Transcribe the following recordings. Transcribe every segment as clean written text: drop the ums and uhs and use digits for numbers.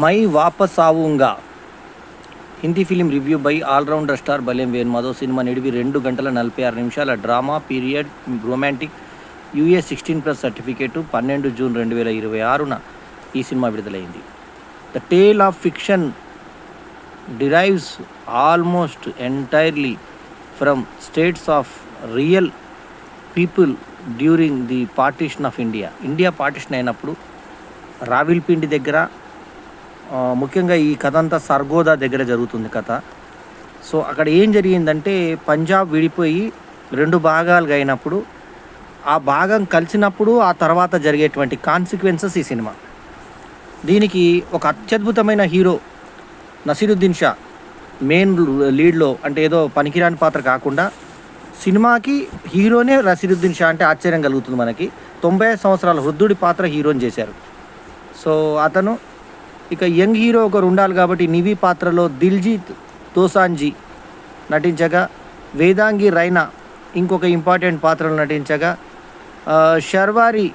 My Vaapas Aaunga Hindi film review by allrounder star Balem Venumadhav. సినిమా నిడివి 2 గంటల 46 నిమిషాల drama period romantic. UA 16+ certificate. 12 June 2026న ఈ సినిమా విడుదలైంది. The tale of fiction derives almost entirely from states of real people during the partition of India partition అయినప్పుడు రావిల్పిండి దగ్గర, ముఖ్యంగా ఈ కథ అంతా సర్గోదా దగ్గర జరుగుతుంది కథ. సో అక్కడ ఏం జరిగిందంటే పంజాబ్ విడిపోయి 2 భాగాలుగా అయినప్పుడు, ఆ భాగం కలిసినప్పుడు ఆ తర్వాత జరిగేటువంటి కాన్సిక్వెన్సెస్ ఈ సినిమా. దీనికి ఒక అత్యద్భుతమైన హీరో నసీరుద్దీన్ షా మెయిన్ లీడ్లో, అంటే ఏదో పనికిరాని పాత్ర కాకుండా సినిమాకి హీరోనే నసీరుద్దీన్ షా అంటే ఆశ్చర్యం కలుగుతుంది మనకి. 90 సంవత్సరాల వృద్ధుడి పాత్ర హీరోని చేశారు. సో అతను ఇక యంగ్ హీరో ఒకరు ఉండాలి కాబట్టి నివి పాత్రలో దిల్జీత్ దోసాంజీ నటించగా, వేదాంగి రైనా ఇంకొక ఇంపార్టెంట్ పాత్రలు నటించగా, షర్వారి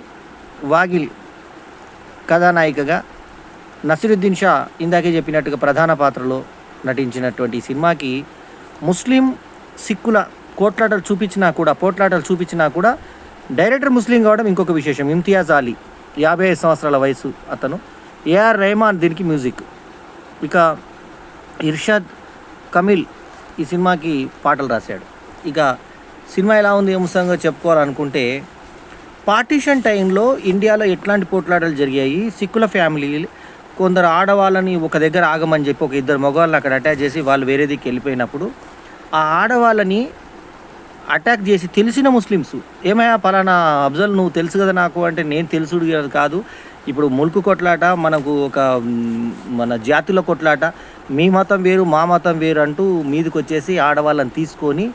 వాగిల్ కథానాయికగా, నసీరుద్దీన్ షా ఇందాకే చెప్పినట్టుగా ప్రధాన పాత్రలో నటించినటువంటి ఈ సినిమాకి ముస్లిం సిక్కుల పోట్లాటలు చూపించినా కూడా డైరెక్టర్ ముస్లిం కావడం ఇంకొక విశేషం. ఇమ్తియాజ్ అలీ 55 సంవత్సరాల వయసు అతను. ఏఆర్ రెహమాన్ దీనికి మ్యూజిక్. ఇక ఇర్షాద్ కమిల్ ఈ సినిమాకి పాటలు రాశాడు. ఇక సినిమా ఎలా ఉంది అంశంగా చెప్పుకోవాలనుకుంటే, పార్టీషన్ టైంలో ఇండియాలో ఎట్లాంటి పోట్లాటలు జరిగాయి. సిక్కుల ఫ్యామిలీ కొందరు ఆడవాళ్ళని ఒక దగ్గర ఆగమని చెప్పి ఒక 2 మగవాళ్ళని అక్కడ అటాచ్ చేసి వాళ్ళు వేరే దిక్కు వెళ్ళిపోయినప్పుడు, ఆ ఆడవాళ్ళని అటాక్ చేసి తెలిసిన ముస్లిమ్స్, ఏమయ్యా పలానా అఫ్జల్ నువ్వు తెలుసు కదా నాకు అంటే, నేను తెలుసుడు కాదు, ఇప్పుడు ములుకు కొట్లాట, మనకు ఒక మన జాతిలో కొట్లాట, మీ మతం వేరు మా మతం వేరు అంటూ మీదకి వచ్చేసి ఆడవాళ్ళని తీసుకొని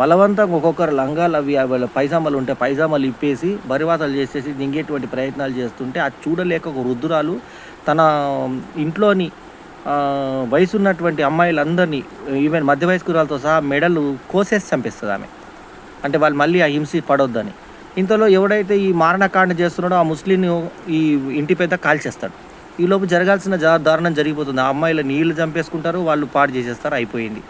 బలవంతంగా ఒక్కొక్కరు లంగాలు అవి వాళ్ళ పైజామాలు ఉంటే పైజామాలు ఇప్పేసి బరివాసాలు చేసేసి దింగేటువంటి ప్రయత్నాలు చేస్తుంటే, అది చూడలేక ఒక వృద్ధురాలు తన ఇంట్లోని వయసు ఉన్నటువంటి అమ్మాయిలందరినీ, ఈవెన్ మధ్య వయస్కురాలతో సహా మెడలు కోసేసి చంపేస్తుంది ఆమె. అంటే వాళ్ళు మళ్ళీ ఆ హింస పడొద్దని. ఇంతలో ఎవడైతే ఈ మారణకాండ చేస్తున్నాడో ఆ ముస్లింని ఈ ఇంటి పెద్ద కాల్చేస్తాడు. ఈలోపు జరగాల్సిన దారుణం జరిగిపోతుంది. ఆ అమ్మాయిల నీళ్లు చంపేసుకుంటారు, వాళ్ళు పాడు చేసేస్తారు, అయిపోయింది.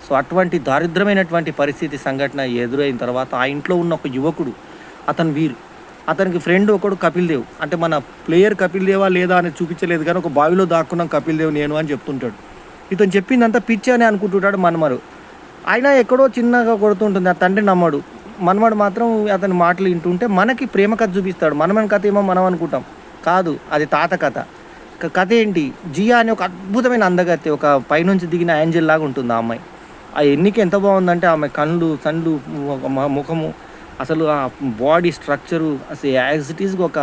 సో అటువంటి దారిద్రమైనటువంటి పరిస్థితి సంఘటన ఎదురైన తర్వాత ఆ ఇంట్లో ఉన్న ఒక యువకుడు, అతను వీరు, అతనికి ఫ్రెండ్ ఒకడు కపిల్ దేవ్, అంటే మన ప్లేయర్ కపిల్ దేవా లేదా అని చూపించలేదు కానీ ఒక బావిలో దాక్కున్నాం కపిల్ దేవ్ నేను అని చెప్తుంటాడు. ఇతను చెప్పిందంతా పిచ్చి అని అనుకుంటుంటాడు మన్మడు. అయినా ఎక్కడో చిన్నగా కొడుతుంటుంది, ఆ తండ్రి నమ్మడు. మనమడు మాత్రం అతని మాటలు వింటుంటే మనకి ప్రేమ కథ చూపిస్తాడు. మనమని కథ ఏమో మనం అనుకుంటాం, కాదు అది తాత కథ. కథ ఏంటి, జియా అని ఒక అద్భుతమైన అందగత్తె, ఒక పైనుంచి దిగిన యాంజల్ లాగా ఉంటుంది ఆ అమ్మాయి. ఆ ఎన్నిక ఎంత బాగుందంటే ఆమె కళ్ళు సండ్లు ముఖము, అసలు ఆ బాడీ స్ట్రక్చరు అసలు యాజ్ ఇట్ ఈస్గా ఒక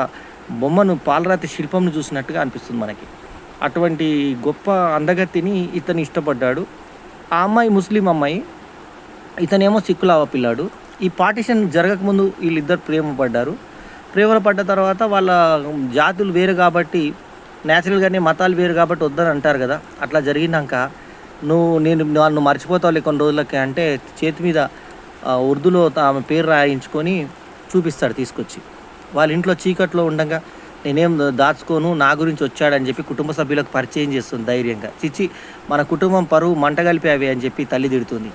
బొమ్మను పాలరాతి శిల్పంను చూసినట్టుగా అనిపిస్తుంది మనకి. అటువంటి గొప్ప అందగత్తిని ఇతను ఇష్టపడ్డాడు. ఆ అమ్మాయి ముస్లిం అమ్మాయి, ఇతనేమో సిక్కుల పిల్లాడు. ఈ పార్టీషన్ జరగకముందు వీళ్ళిద్దరు ప్రేమలు పడ్డ తర్వాత వాళ్ళ జాతులు వేరు కాబట్టి, న్యాచురల్గానే మతాలు వేరు కాబట్టి వద్దని అంటారు కదా. అట్లా జరిగినాక నన్ను మర్చిపోతావులే కొన్ని రోజులకి అంటే చేతి మీద ఉర్దూలో ఆమె పేరు రాయించుకొని చూపిస్తాడు తీసుకొచ్చి. వాళ్ళ ఇంట్లో చీకట్లో ఉండగా నేనేం దాచుకోను, నా గురించి వచ్చాడని చెప్పి కుటుంబ సభ్యులకు పరిచయం చేస్తుంది ధైర్యంగా. చిచ్చి మన కుటుంబం పరువు మంట కలిపావి అని చెప్పి తల్లి తిడుతుంది.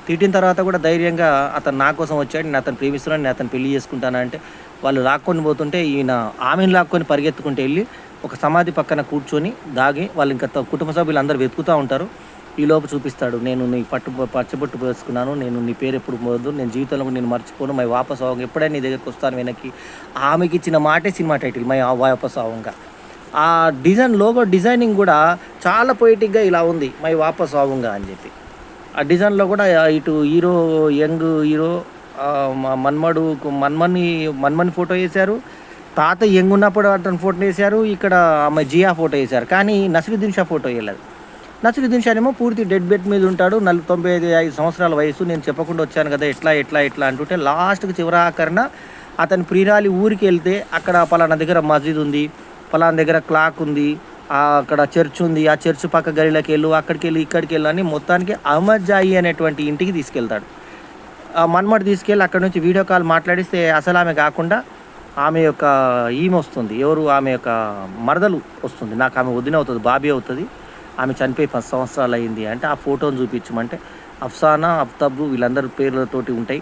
తిట్టిన తర్వాత కూడా ధైర్యంగా అతను నా కోసం వచ్చాడు, నేను అతను ప్రేమిస్తున్నాను, నేను అతను పెళ్లి చేసుకుంటానంటే వాళ్ళు లాక్కొని పోతుంటే ఈయన ఆమెను లాక్కొని పరిగెత్తుకుంటూ వెళ్ళి ఒక సమాధి పక్కన కూర్చొని దాగి వాళ్ళు ఇంకా కుటుంబ సభ్యులు అందరూ వెతుకుతూ ఉంటారు. ఈలోపు చూపిస్తాడు, నేను నీ పచ్చబొట్టు వేసుకున్నాను, నేను నీ పేరు ఎప్పుడు పోదు, నేను జీవితంలో నేను మర్చిపోను, మై వాపస్ అవ్వంగా ఎప్పుడైనా నీ దగ్గరికి వస్తాను వెనక్కి. ఆమెకి ఇచ్చిన మాటే సినిమా టైటిల్, మై వాపస్ అవ్వంగా. ఆ లోగో డిజైనింగ్ కూడా చాలా పొయిటిక్గా ఇలా ఉంది, మై వాపస్ అవ్వంగా అని చెప్పి. ఆ డిజైన్లో కూడా ఇటు హీరో యంగ్ హీరో మన్మని ఫోటో వేశారు, తాత యంగ్ ఉన్నప్పుడు అతను ఫోటో వేశారు, ఇక్కడ ఆమె జియా ఫోటో వేశారు, కానీ నసీరుద్దీన్ షా ఫోటో వేయలేదు. నసీరుద్దీన్ షా ఏమో పూర్తి డెడ్ బెడ్ మీద ఉంటాడు, 95 సంవత్సరాల వయసు. నేను చెప్పకుండా వచ్చాను కదా ఎట్లా అంటుంటే లాస్ట్కి చివరాకరణ అతని ప్రియురాలి ఊరికి వెళ్తే అక్కడ పలానా దగ్గర మస్జిద్ ఉంది, పలానా దగ్గర క్లాక్ ఉంది, అక్కడ చర్చ్ ఉంది, ఆ చర్చ్ పక్క గదిలోకి వెళ్ళు, అక్కడికి వెళ్ళి ఇక్కడికి వెళ్ళు అని మొత్తానికి అహ్మద్ జాయి అనేటువంటి ఇంటికి తీసుకెళ్తాడు. మన్మడు తీసుకెళ్ళి అక్కడ నుంచి వీడియో కాల్ మాట్లాడిస్తే అసలు ఆమె కాకుండా ఆమె యొక్క ఈమె వస్తుంది, ఎవరు ఆమె యొక్క మరదలు వస్తుంది, నాకు ఆమె వదిన అవుతుంది, బాబీ అవుతుంది, ఆమె చనిపోయి 10 సంవత్సరాలు అయింది అంటే ఆ ఫోటోని చూపించమంటే అఫ్సానా, అఫ్తాబ్ వీళ్ళందరి పేర్లతోటి ఉంటాయి.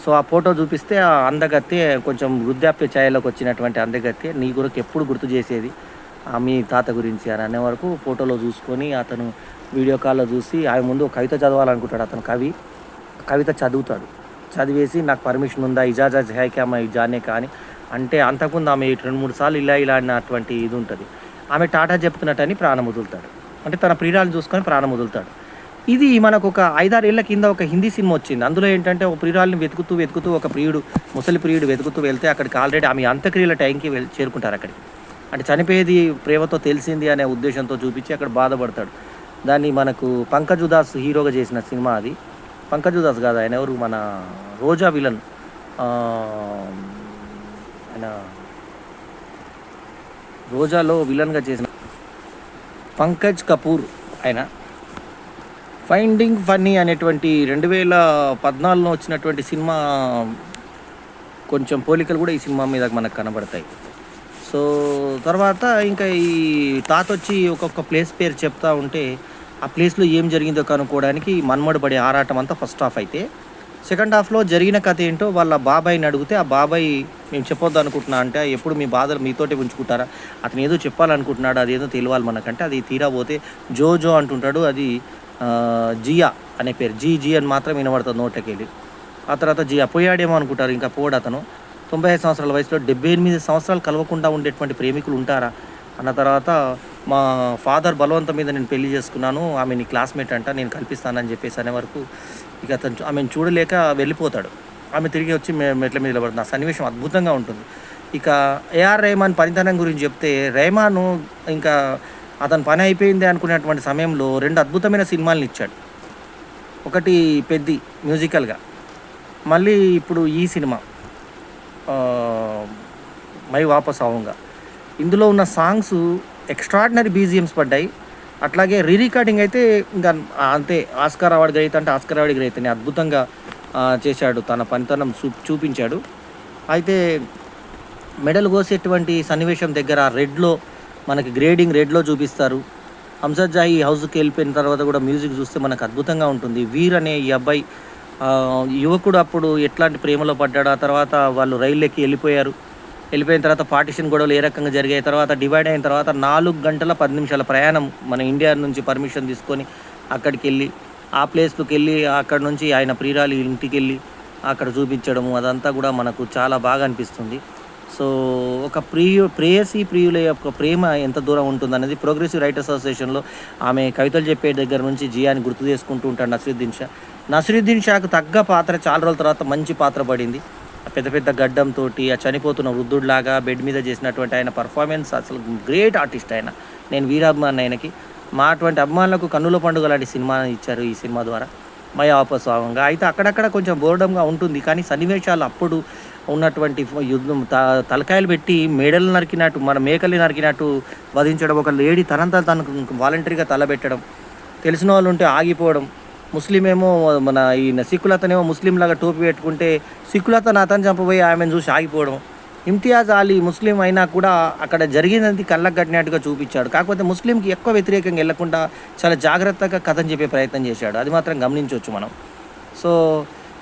సో ఆ ఫోటో చూపిస్తే ఆ అందగత్తే కొంచెం వృద్ధాప్య ఛాయలోకి వచ్చినటువంటి అందగత్తే నీ గురికి ఎప్పుడు గుర్తు చేసేది మీ తాత గురించి అని అనే వరకు ఫోటోలో చూసుకొని అతను వీడియో కాల్లో చూసి ఆమె ముందు ఒక కవిత చదవాలనుకుంటాడు. అతను కవిత చదువుతాడు. చదివేసి నాకు పర్మిషన్ ఉందా, ఇజాజా హై క్యా మై జానే కానీ అంటే అంతకుముందు ఆమె 2-3 సార్లు ఇలా అన్నటువంటి ఇది ఉంటుంది. ఆమె టాటా చెప్తున్నట్టని ప్రాణం వదులుతాడు. అంటే తన ప్రియురాలను చూసుకొని ప్రాణం వదులుతాడు. ఇది మనకు ఒక 5-6 ఏళ్ల కింద ఒక హిందీ సినిమా వచ్చింది. అందులో ఏంటంటే ఒక ప్రియురాలిని వెతుకుతూ ఒక ముసలి ప్రియుడు వెతుకుతూ వెళ్తే అక్కడికి ఆల్రెడీ ఆమె అంత్యక్రియల టైంకి చేరుకుంటారు అక్కడికి. అంటే చనిపోయేది ప్రేమతో తెలిసింది అనే ఉద్దేశంతో చూపించి అక్కడ బాధపడతాడు. దాన్ని మనకు పంకజ్ ఉదాస్ హీరోగా చేసిన సినిమా అది. పంకజ్ ఉదాస్ కాదు, ఆయన ఎవరు, మన రోజా విలన్, ఆయన రోజాలో విలన్గా చేసిన పంకజ్ కపూర్. ఆయన ఫైండింగ్ ఫన్నీ అనేటువంటి 2014లో వచ్చినటువంటి సినిమా కొంచెం పోలికలు కూడా ఈ సినిమా మీద మనకు కనబడతాయి. సో తర్వాత ఇంకా ఈ తాత వచ్చి ఒక్కొక్క ప్లేస్ పేరు చెప్తా ఉంటే ఆ ప్లేస్లో ఏం జరిగిందో కనుక్కోవడానికి మన్మడు పడే ఆరాటం అంతా ఫస్ట్ హాఫ్ అయితే, సెకండ్ హాఫ్లో జరిగిన కథ ఏంటో వాళ్ళ బాబాయిని అడిగితే ఆ బాబాయ్ మేము చెప్పొద్దు అనుకుంటున్నా అంటే ఎప్పుడు మీ బాధలు మీతోటే ఉంచుకుంటారా, అతను ఏదో చెప్పాలనుకుంటున్నాడు, అదేదో తెలియాలి మనకంటే అది తీరా పోతే జో అంటుంటాడు, అది జియా అనే పేరు, జీ అని మాత్రం వినబడుతుంది నోట్లోకి వెళ్ళి. ఆ తర్వాత జియా పోయాడేమో అనుకుంటారు, ఇంకా పోడు అతను. 95 సంవత్సరాల వయసులో 78 సంవత్సరాలు కలవకుండా ఉండేటువంటి ప్రేమికులు ఉంటారా అన్న తర్వాత మా ఫాదర్ బలవంతం మీద నేను పెళ్లి చేసుకున్నాను, ఆమె నీ క్లాస్మేట్ అంట, నేను కల్పిస్తానని చెప్పేసి అనే వరకు ఇక అతను ఆమెను చూడలేక వెళ్ళిపోతాడు. ఆమె తిరిగి వచ్చి మెట్ల మీద నిలబడుతుంది. ఆ సన్నివేశం అద్భుతంగా ఉంటుంది. ఇక ఏఆర్ రెహమాన్ పనితనం గురించి చెప్తే, రెహమాను ఇంకా అతని పని అయిపోయింది అనుకునేటువంటి సమయంలో 2 అద్భుతమైన సినిమాలను ఇచ్చాడు. ఒకటి పెద్ది మ్యూజికల్గా, మళ్ళీ ఇప్పుడు ఈ సినిమా మై వాపస్ ఆవుంగా. ఇందులో ఉన్న సాంగ్స్ ఎక్స్ట్రాడినరీ బీజిఎమ్స్ పడ్డాయి. అట్లాగే రికార్డింగ్ అయితే ఇంకా అంతే, ఆస్కార్ అవార్డు గ్రహీత అంటే ఆస్కార్ అవార్డు గ్రహీతని అద్భుతంగా చేశాడు, తన పనితనం చూపించాడు. అయితే మెడల్ కోసేటువంటి సన్నివేశం దగ్గర రెడ్లో మనకి గ్రేడింగ్ రెడ్లో చూపిస్తారు. హంసత్ జాయి హౌస్కి వెళ్ళిపోయిన తర్వాత కూడా మ్యూజిక్ చూస్తే మనకు అద్భుతంగా ఉంటుంది. వీర్ అనే ఈ అబ్బాయి యువకుడు అప్పుడు ఎట్లాంటి ప్రేమలో పడ్డాడు, ఆ తర్వాత వాళ్ళు రైలు ఎక్కి వెళ్ళిపోయిన తర్వాత పార్టిషన్ గొడవలు ఏ రకంగా జరిగాయి, తర్వాత డివైడ్ అయిన తర్వాత 4 గంటల 10 నిమిషాల ప్రయాణం మన ఇండియా నుంచి పర్మిషన్ తీసుకొని అక్కడికి వెళ్ళి ఆ ప్లేస్కి వెళ్ళి అక్కడ నుంచి ఆయన ప్రియురాలి ఇంటికి వెళ్ళి అక్కడ చూపించడము అదంతా కూడా మనకు చాలా బాగా అనిపిస్తుంది. సో ఒక ప్రేయుల యొక్క ప్రేమ ఎంత దూరం ఉంటుందనేది ప్రోగ్రెసివ్ రైటర్స్ అసోసియేషన్లో ఆమె కవితలు చెప్పే దగ్గర నుంచి జియాని గుర్తు చేసుకుంటూ ఉంటాడు నసరుద్దీన్ షాకు తగ్గ పాత్ర చాలా రోజుల తర్వాత మంచి పాత్ర పడింది. పెద్ద గడ్డంతో ఆ చనిపోతున్న వృద్ధుడిలాగా బెడ్ మీద చేసినటువంటి ఆయన పర్ఫార్మెన్స్ అసలు గ్రేట్ ఆర్టిస్ట్ ఆయన. నేను వీరాభిమాని ఆయనకి. మా అటువంటి అభిమానులకు కన్నుల పండుగ లాంటి సినిమా ఇచ్చారు ఈ సినిమా ద్వారా, మై వాపస్ ఆవుంగా. అయితే అక్కడక్కడ కొంచెం బోర్డంగా ఉంటుంది, కానీ సన్నివేశాలు అప్పుడు ఉన్నటువంటి యుద్ధం తలకాయలు పెట్టి మేడలు నరికినట్టు, మన మేకల్ని నరికినట్టు వధించడం, ఒక లేడీ తనంతా తనకు వాలంటరీగా తలబెట్టడం, తెలిసిన వాళ్ళు ఉంటే ఆగిపోవడం, ముస్లిం ఏమో మన ఈ సిక్కులతనేమో ముస్లింలాగా టోపీ పెట్టుకుంటే సిక్కులతను అతను చంపబోయి ఆమెను చూసి ఆగిపోవడం. ఇమ్తియాజ్ అలీ ముస్లిం అయినా కూడా అక్కడ జరిగినది కళ్ళకు కట్టినట్టుగా చూపించాడు. కాకపోతే ముస్లింకి ఎక్కువ వ్యతిరేకంగా వెళ్లకుండా చాలా జాగ్రత్తగా కథను చెప్పే ప్రయత్నం చేశాడు, అది మాత్రం గమనించవచ్చు మనం. సో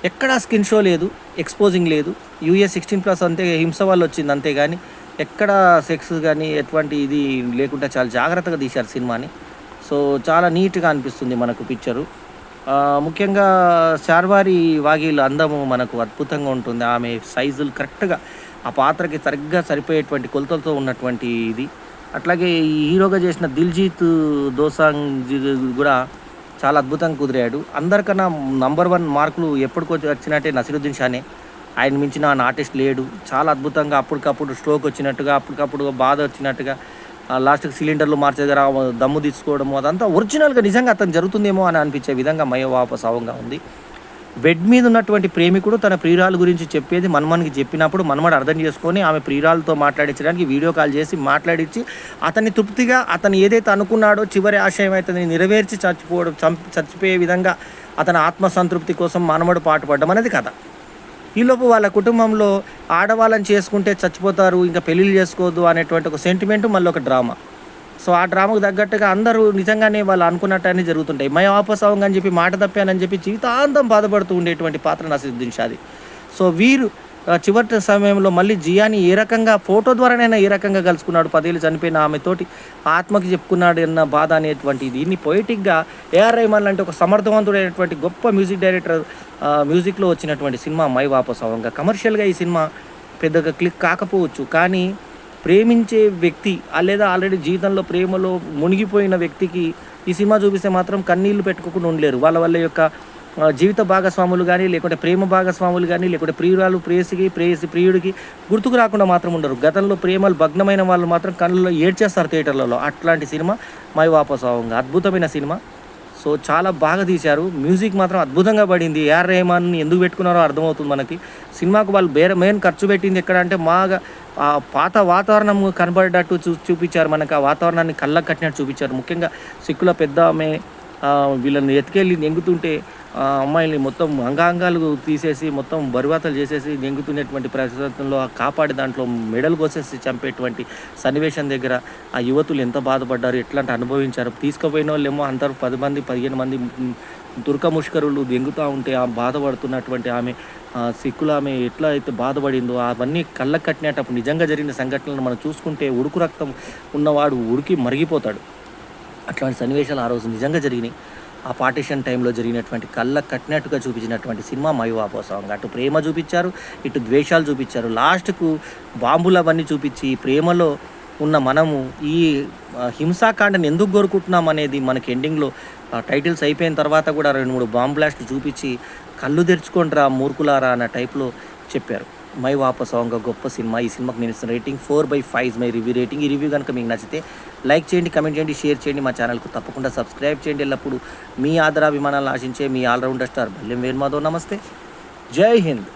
ఎక్కడా స్కిన్ షో లేదు, ఎక్స్పోజింగ్ లేదు. US 16+ అంతే, హింస వల్ల వచ్చింది అంతేగాని ఎక్కడ సెక్స్ కానీ ఎటువంటి ఇది లేకుండా చాలా జాగ్రత్తగా తీశారు సినిమాని. సో చాలా నీట్గా అనిపిస్తుంది మనకు పిక్చరు. ముఖ్యంగా శార్వారి వాగీల అందము మనకు అద్భుతంగా ఉంటుంది. ఆమె సైజులు కరెక్ట్గా ఆ పాత్రకి సరిగ్గా సరిపోయేటువంటి కొలతలతో ఉన్నటువంటి ఇది. అట్లాగే ఈ హీరోగా చేసిన దిల్జీత్ దోసాంగ్ కూడా చాలా అద్భుతంగా కుదిరాడు. అందరికన్నా నంబర్ 1 మార్కులు ఎప్పటికొచ్చి వచ్చినట్టే నసరుద్దీన్ షానే. ఆయన మించిన ఆర్టిస్ట్ లేడు. చాలా అద్భుతంగా అప్పటికప్పుడు స్ట్రోక్ వచ్చినట్టుగా, అప్పటికప్పుడు బాధ వచ్చినట్టుగా, లాస్ట్కి సిలిండర్లు మార్చే దగ్గర దమ్ము తీసుకోవడము అదంతా ఒరిజినల్గా నిజంగా అతను జరుగుతుందేమో అని అనిపించే విధంగా మై వాపస్ ఆవుంగా ఉంది. బెడ్ మీద ఉన్నటువంటి ప్రేమికుడు తన ప్రియురాలు గురించి చెప్పేది మన్మన్కి చెప్పినప్పుడు మన్మడు అర్థం చేసుకొని ఆమె ప్రియురాలతో మాట్లాడించడానికి వీడియో కాల్ చేసి మాట్లాడించి అతన్ని తృప్తిగా అతను ఏదైతే అనుకున్నాడో చివరి ఆశయం అయితే నెరవేర్చి చచ్చిపోయే విధంగా అతని ఆత్మసంతృప్తి కోసం మన్మడు పాటుపడడం అనేది కథ. ఈలోపు వాళ్ళ కుటుంబంలో ఆడవాళ్ళని చేసుకుంటే చచ్చిపోతారు, ఇంకా పెళ్ళిళ్ళు చేసుకోవద్దు అనేటువంటి ఒక సెంటిమెంటు, మళ్ళీ ఒక డ్రామా. సో ఆ డ్రామాకు తగ్గట్టుగా అందరూ నిజంగానే వాళ్ళు అనుకున్నట్టన్నీ జరుగుతుంటాయి. మై వాపస్ అవంగా అని చెప్పి మాట తప్పానని చెప్పి జీవితాంతం బాధపడుతూ ఉండేటువంటి పాత్ర నసీరుద్దీన్ షాది. సో వీరు చివరి సమయంలో మళ్ళీ జియాని ఏ రకంగా ఫోటో ద్వారానైనా ఏ రకంగా కలుసుకున్నాడు, 10 ఏళ్ళు చనిపోయిన ఆమెతోటి ఆత్మకి చెప్పుకున్నాడు అన్న బాధ అనేటువంటి దీన్ని పొయిటిక్గా ఏఆర్ రెహమాన్ లాంటి ఒక సమర్థవంతుడైనటువంటి గొప్ప మ్యూజిక్ డైరెక్టర్ మ్యూజిక్లో వచ్చినటువంటి సినిమా మై వాపస్ అవంగా. కమర్షియల్గా ఈ సినిమా పెద్దగా క్లిక్ కాకపోవచ్చు, కానీ ప్రేమించే వ్యక్తి లేదా ఆల్రెడీ జీవితంలో ప్రేమలో మునిగిపోయిన వ్యక్తికి ఈ సినిమా చూపిస్తే మాత్రం కన్నీళ్లు పెట్టుకోకుండా ఉండలేరు. వాళ్ళ వాళ్ళ యొక్క జీవిత భాగస్వాములు కానీ, లేకుంటే ప్రేమ భాగస్వాములు కానీ, లేకుంటే ప్రియురాలు ప్రేయసికి, ప్రేయసి ప్రియుడికి గుర్తుకు రాకుండా మాత్రం ఉండరు. గతంలో ప్రేమలు భగ్నమైన వాళ్ళు మాత్రం కళ్ళలో ఏడ్చేస్తారు థియేటర్లలో. అట్లాంటి సినిమా మై వాపస్ అవంగా. అద్భుతమైన సినిమా. సో చాలా బాగా తీశారు. మ్యూజిక్ మాత్రం అద్భుతంగా పడింది. ఏఆర్ రెహమాన్ని ఎందుకు పెట్టుకున్నారో అర్థమవుతుంది మనకి. సినిమాకు వాళ్ళు మెయిన్ ఖర్చు పెట్టింది ఎక్కడ అంటే బాగా పాత వాతావరణం కనబడేటట్టు చూపించారు మనకు. ఆ వాతావరణాన్ని కళ్ళకు కట్టినట్టు చూపించారు. ముఖ్యంగా సిక్కుల పెద్ద ఆమె వీళ్ళని ఎత్తుకెళ్ళి నెంగుతుంటే అమ్మాయిని మొత్తం అంగాంగాలు తీసేసి మొత్తం బరువాతలు చేసేసి నెంగుతున్నటువంటి ప్రస్తుతంలో కాపాడి దాంట్లో మెడలు కోసేసి చంపేటువంటి సన్నివేశం దగ్గర ఆ యువతులు ఎంత బాధపడ్డారు, ఎట్లాంటి అనుభవించారు. తీసుకుపోయిన వాళ్ళు ఏమో అందరూ 10 మంది 15 మంది తుర్క ముష్కరులు దెంగుతూ ఉంటే ఆ బాధపడుతున్నటువంటి ఆమె సిక్కులు ఆమె ఎట్లా అయితే బాధపడిందో అవన్నీ కళ్ళకు కట్టినప్పుడు నిజంగా జరిగిన సంఘటనలను మనం చూసుకుంటే ఉడుకు రక్తం ఉన్నవాడు ఉడికి మరిగిపోతాడు. అట్లాంటి సన్నివేశాలు ఆ రోజు నిజంగా జరిగినాయి. ఆ పార్టీషన్ టైంలో జరిగినటువంటి కళ్ళకు కట్టినట్టుగా చూపించినటువంటి సినిమా మై వాపస్ అవంగా. అటు ప్రేమ చూపించారు, ఇటు ద్వేషాలు చూపించారు. లాస్ట్కు బాంబులు అవన్నీ చూపించి ప్రేమలో ఉన్న మనము ఈ హింసాకాండని ఎందుకు కోరుకుంటున్నాం అనేది మనకి ఎండింగ్లో టైటిల్స్ అయిపోయిన తర్వాత కూడా 2-3 బాంబ్ బ్లాస్ట్లు చూపించి కళ్ళు తెరుచుకోండిరా మూర్ఖులారా అన్న టైప్లో చెప్పారు. మై వాపస్ అవంగా గొప్ప సినిమా. ఈ సినిమాకి నేను ఇస్తున్న రేటింగ్ 4/5 మై రివ్యూ రేటింగ్. ఈ రివ్యూ కనుక మీకు నచ్చితే లైక్ చేయండి, కమెంట్ చేయండి, షేర్ చేయండి. మా ఛానల్కు తప్పకుండా సబ్స్క్రైబ్ చేయండి. ఎల్లప్పుడు మీ ఆదరాభిమానాలను ఆశించే మీ ఆల్రౌండర్ స్టార్ బల్లెం వేణుమాధవ్. నమస్తే, జై హింద్.